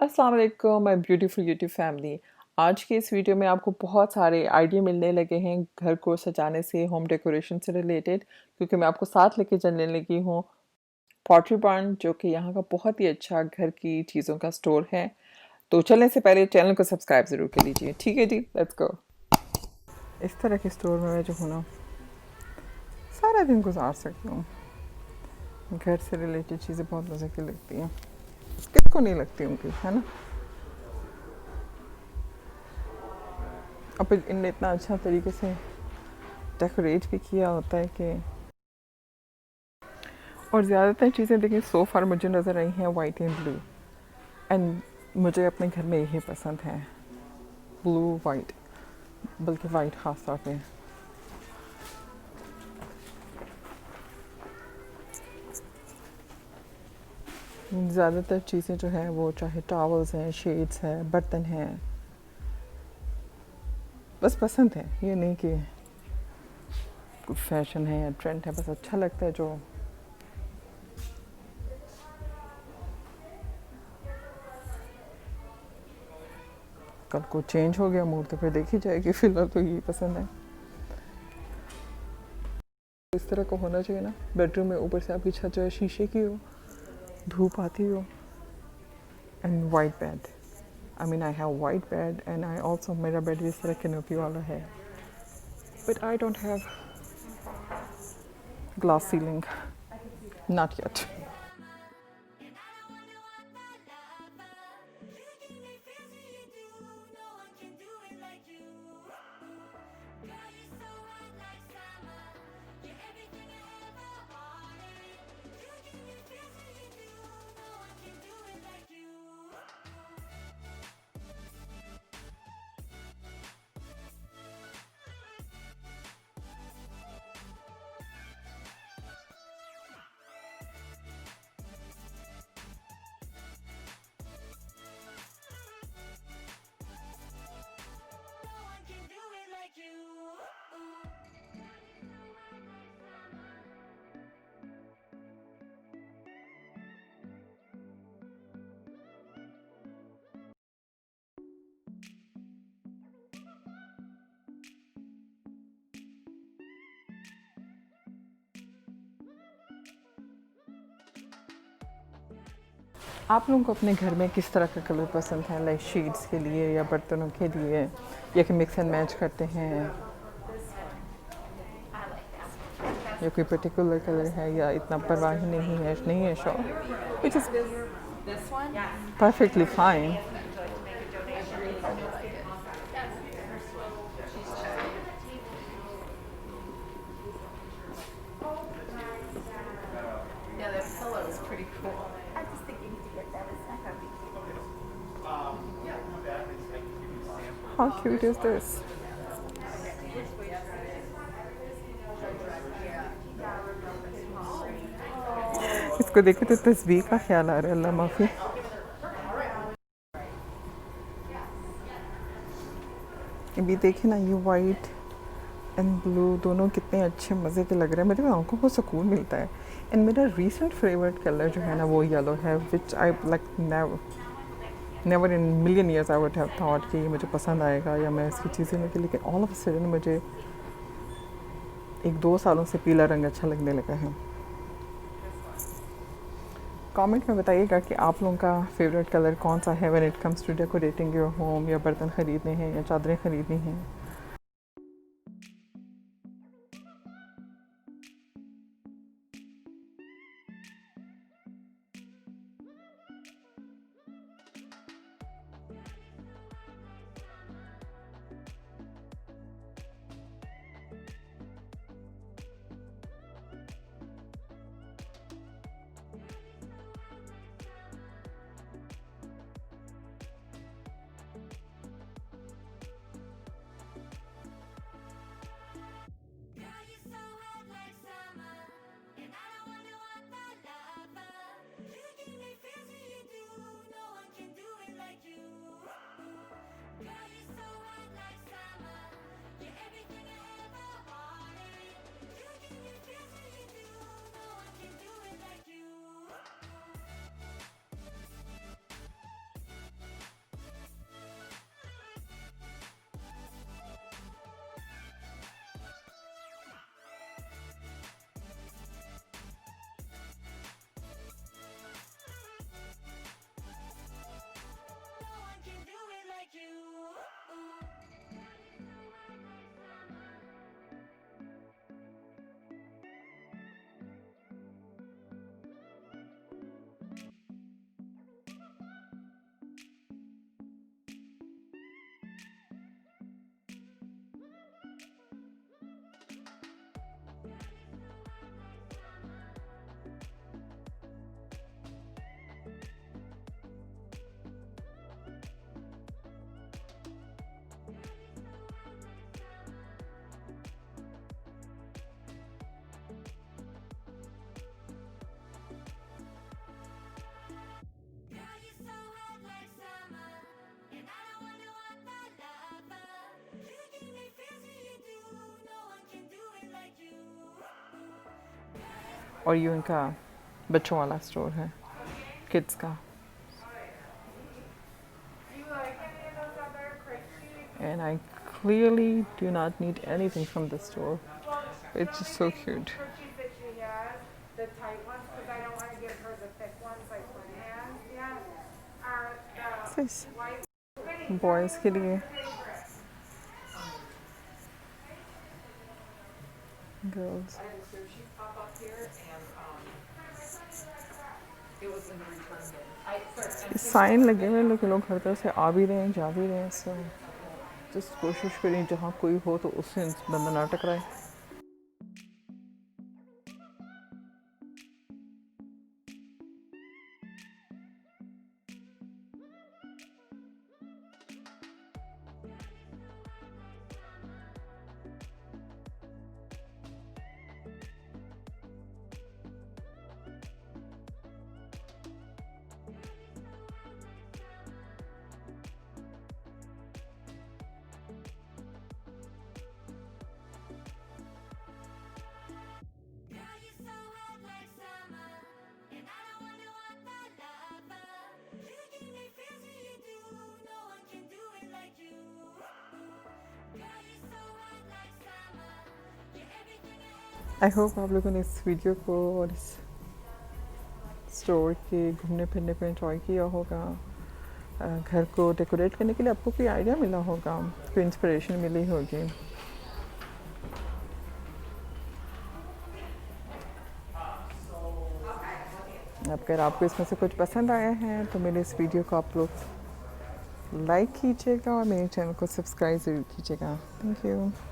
अस्सलाम वालेकुम my beautiful YouTube family. आज के इस वीडियो में आपको बहुत सारे आइडिया मिलने लगे हैं घर को सजाने से, होम डेकोरेशन से रिलेटेड, क्योंकि मैं आपको साथ लेके चलने लगी हूँ पॉटरी बार्न, जो कि यहाँ का बहुत ही अच्छा घर की चीज़ों का स्टोर है। तो चलने से पहले चैनल को सब्सक्राइब ज़रूर कर लीजिए। ठीक है जी, लेट्स गो। इस तरह के स्टोर में मैं जो हूँ ना, सारा दिन गुजार सकती हूँ। घर से रिलेटेड चीज़ें बहुत मज़े की लगती हैं, किसको नहीं लगती उनकी, है ना। अब इनने इतना अच्छा तरीके से डेकोरेट भी किया होता है कि, और ज़्यादातर चीज़ें देखिए सो फार मुझे नज़र आई हैं वाइट एंड ब्लू, एंड मुझे अपने घर में यही पसंद है, ब्लू वाइट, बल्कि वाइट ख़ास तौर पे। ज़्यादातर चीज़ें जो हैं वो चाहे टॉवल्स हैं, शेड्स हैं, बर्तन हैं, बस पसंद है। ये नहीं कि कुछ फैशन है या ट्रेंड है, बस अच्छा लगता है। जो कल को चेंज हो गया मूड तो फिर देखी जाएगी, फिलहाल तो यही पसंद है। इस तरह का होना चाहिए ना बेडरूम में, ऊपर से आपकी छत जो है शीशे की हो, धूप आती हो, and white bed. I mean I have white bed and I also, मेरा बेड इस तरह कैनोपी वाला है, but I don't have glass ceiling, not yet. आप लोगों को अपने घर में किस तरह का कलर पसंद है, लाइक शीट्स के लिए या बर्तनों के लिए, या कि मिक्स एंड मैच करते हैं, या कोई पर्टिकुलर कलर है, या इतना परवाह ही नहीं है शौक, which is perfectly fine. Yeah, this pillow is pretty cool. I was thinking to get that. It's not gonna be How cute is this? इसको देखे तो तस्वीर का ख्याल आ रहा है, अल्लाह माफ़ी। अभी देखे ना, ये वाइट एंड ब्लू दोनों कितने अच्छे मज़े के लग रहे हैं, मेरी आंखों को सुकून मिलता है। एंड मेरा रीसेंट फेवरेट कलर जो है ना वो येलो है, which I like never in million years I would have thought कि ये मुझे पसंद आएगा या मैं इसकी चीज़ें में, लेकिन ऑल ऑफ सडन मुझे 1-2 सालों से पीला रंग अच्छा लगने लगा है। कमेंट में बताइएगा कि आप लोगों का फेवरेट कलर कौन सा है when it comes to decorating your home, या बर्तन ख़रीदने हैं या चादरें ख़रीदनी हैं। और ये उनका बच्चों वाला स्टोर है, किड्स का। And I clearly do not need anything from the store. It's just so cute. The tight ones, because I don't want to give her the thick ones like my hands yet, are the This white boys के लिए, girls. Sign लगे हुए हैं, लेकिन लोग हर तरह से आ भी रहे हैं, जा भी रहे हैं। सो जस्ट कोशिश करें जहाँ कोई हो तो उससे बंदा ना टकराए। आई होप आप लोगों ने इस वीडियो को और इस स्टोर के घूमने फिरने को एंजॉय किया होगा। घर को डेकोरेट करने के लिए आपको कोई आइडिया मिला होगा, कोई इंस्पिरेशन मिली होगी। अगर आपको इसमें से कुछ पसंद आया है तो मेरे इस वीडियो को आप लोग लाइक कीजिएगा और मेरे चैनल को सब्सक्राइब ज़रूर कीजिएगा। Thank you.